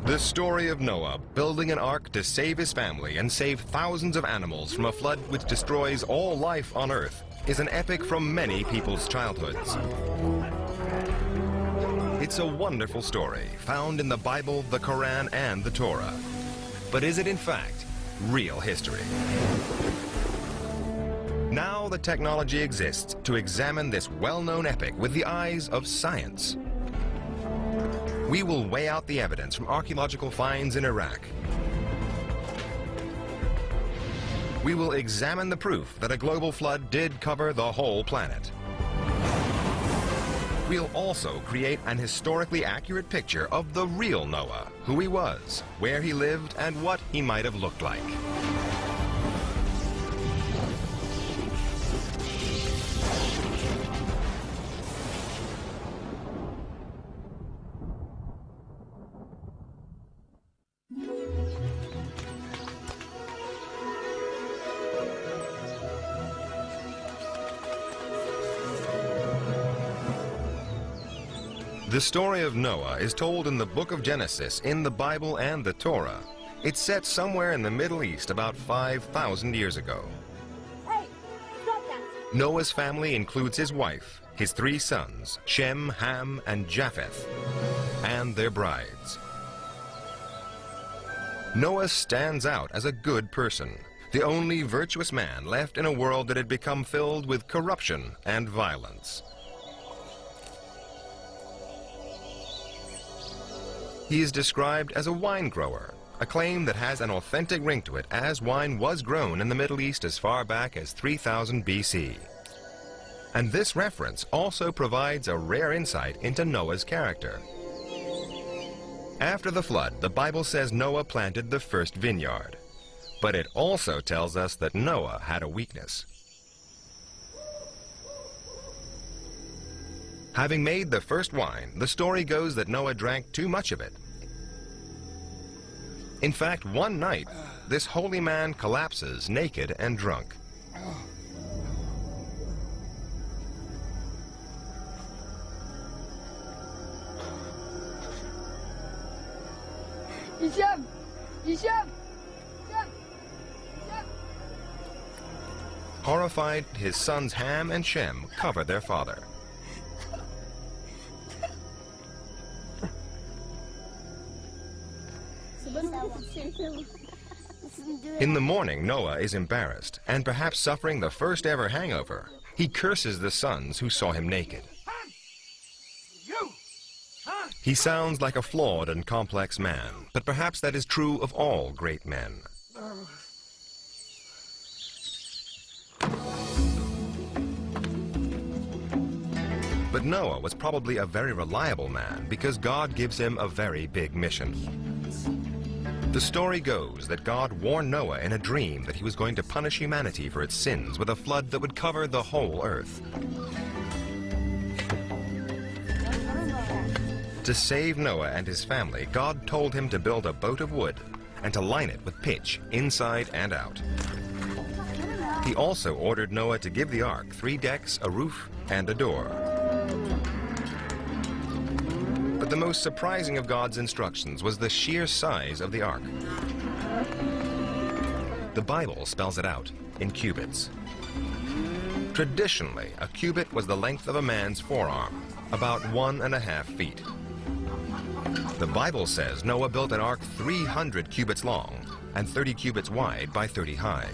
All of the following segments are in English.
The story of Noah building an ark to save his family and save thousands of animals from a flood which destroys all life on earth is an epic from many people's childhoods. It's a wonderful story found in the Bible, the Quran, and the Torah. But is it in fact real history? Now the technology exists to examine this well-known epic with the eyes of science. We will weigh out the evidence from archaeological finds in Iraq. We will examine the proof that a global flood did cover the whole planet. We'll also create an historically accurate picture of the real Noah, who he was, where he lived, and what he might have looked like. The story of Noah is told in the book of Genesis, in the Bible and the Torah. It's set somewhere in the Middle East about 5,000 years ago. Hey, stop that! Noah's family includes his wife, his 3 sons, Shem, Ham, and Japheth, and their brides. Noah stands out as a good person, the only virtuous man left in a world that had become filled with corruption and violence. He is described as a wine grower, a claim that has an authentic ring to it, as wine was grown in the Middle East as far back as 3000 BC. And this reference also provides a rare insight into Noah's character. After the flood, the Bible says Noah planted the first vineyard. But it also tells us that Noah had a weakness. Having made the first wine, the story goes that Noah drank too much of it. In fact, one night, this holy man collapses naked and drunk. Hisham! Hisham! Horrified, his sons Ham and Shem cover their father. In the morning, Noah is embarrassed and perhaps suffering the first ever hangover. He curses the sons who saw him naked. He sounds like a flawed and complex man, but perhaps that is true of all great men. But Noah was probably a very reliable man because God gives him a very big mission. The story goes that God warned Noah in a dream that he was going to punish humanity for its sins with a flood that would cover the whole earth. To save Noah and his family, God told him to build a boat of wood and to line it with pitch inside and out. He also ordered Noah to give the ark 3 decks, a roof, and a door. But the most surprising of God's instructions was the sheer size of the ark. The Bible spells it out in cubits. Traditionally, a cubit was the length of a man's forearm, about 1.5 feet. The Bible says Noah built an ark 300 cubits long and 30 cubits wide by 30 high.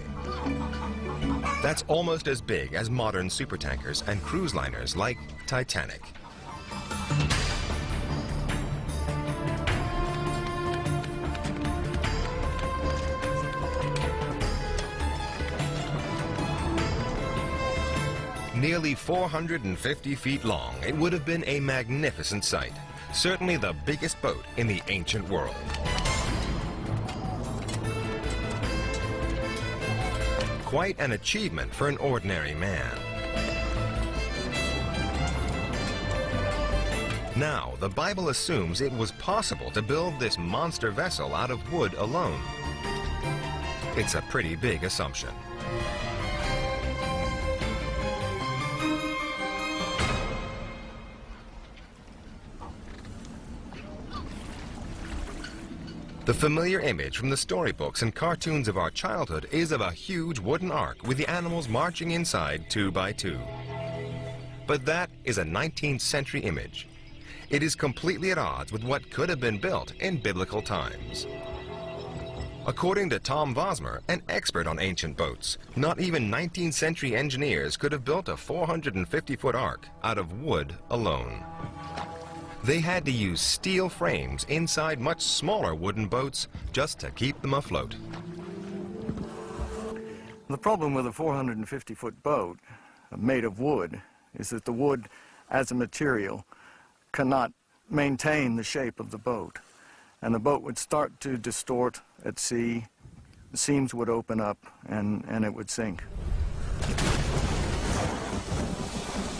That's almost as big as modern supertankers and cruise liners like Titanic. Nearly 450 feet long, it would have been a magnificent sight. Certainly the biggest boat in the ancient world. Quite an achievement for an ordinary man. Now, the Bible assumes it was possible to build this monster vessel out of wood alone. It's a pretty big assumption. The familiar image from the storybooks and cartoons of our childhood is of a huge wooden ark with the animals marching inside 2 by 2. But that is a 19th century image. It is completely at odds with what could have been built in biblical times. According to Tom Vosmer, an expert on ancient boats, not even 19th century engineers could have built a 450-foot ark out of wood alone. They had to use steel frames inside much smaller wooden boats just to keep them afloat. The problem with a 450-foot boat made of wood is that the wood as a material cannot maintain the shape of the boat. And the boat would start to distort at sea, the seams would open up, and it would sink.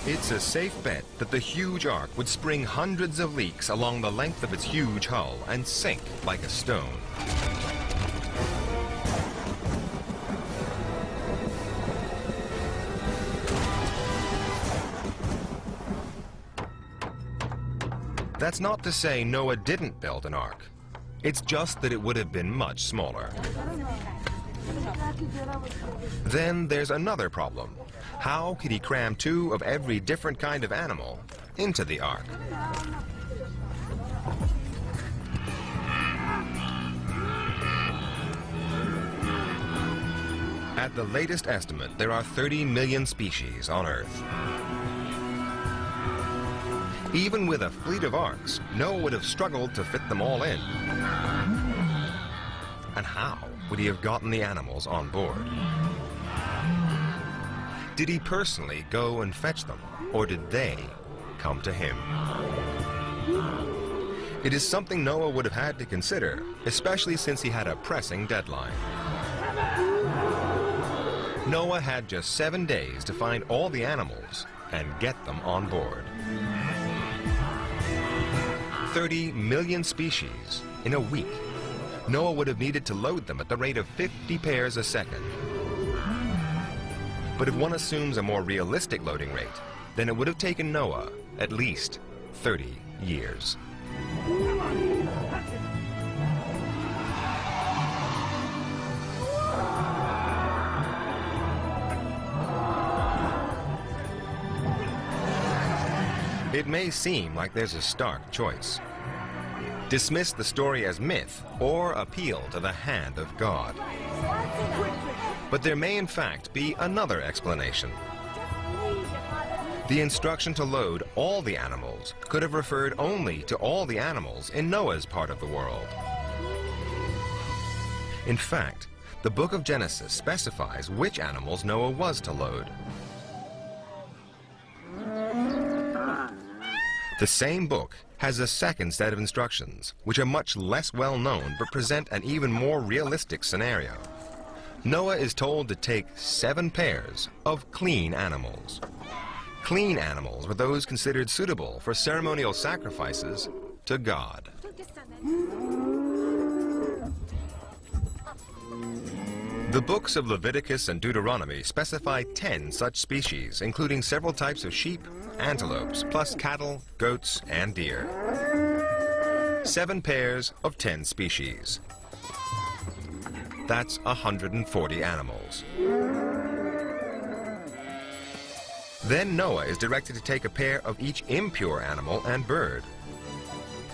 It's a safe bet that the huge ark would spring hundreds of leaks along the length of its huge hull and sink like a stone. That's not to say Noah didn't build an ark. It's just that it would have been much smaller. Then there's another problem. How could he cram 2 of every different kind of animal into the ark? At the latest estimate, there are 30 million species on Earth. Even with a fleet of arks, Noah would have struggled to fit them all in. And how would he have gotten the animals on board? Did he personally go and fetch them, or did they come to him? It is something Noah would have had to consider, especially since he had a pressing deadline. Noah had just 7 days to find all the animals and get them on board. 30 million species in a week. Noah would have needed to load them at the rate of 50 pairs a second. But if one assumes a more realistic loading rate, then it would have taken Noah at least 30 years. It may seem like there's a stark choice. Dismiss the story as myth or appeal to the hand of God. But there may in fact be another explanation. The instruction to load all the animals could have referred only to all the animals in Noah's part of the world. In fact, the book of Genesis specifies which animals Noah was to load. The same book has a second set of instructions, which are much less well known but present an even more realistic scenario. Noah is told to take 7 pairs of clean animals. Clean animals were those considered suitable for ceremonial sacrifices to God. The books of Leviticus and Deuteronomy specify 10 such species, including several types of sheep, antelopes, plus cattle, goats, and deer. 7 pairs of 10 species. That's 140 animals. Then Noah is directed to take a pair of each impure animal and bird.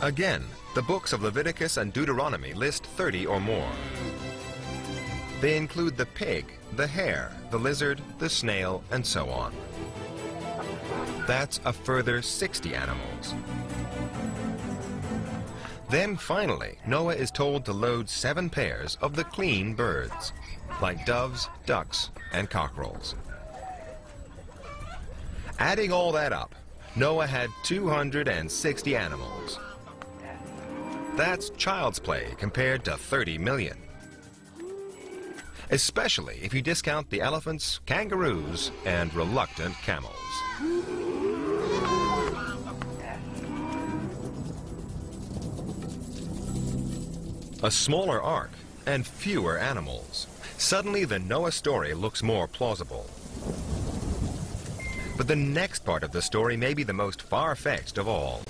Again, the books of Leviticus and Deuteronomy list 30 or more. They include the pig, the hare, the lizard, the snail, and so on. That's a further 60 animals. Then finally, Noah is told to load 7 pairs of the clean birds, like doves, ducks, and cockerels. Adding all that up, Noah had 260 animals. That's child's play compared to 30 million. Especially if you discount the elephants, kangaroos, and reluctant camels. A smaller ark and fewer animals. Suddenly the Noah story looks more plausible. But the next part of the story may be the most far-fetched of all.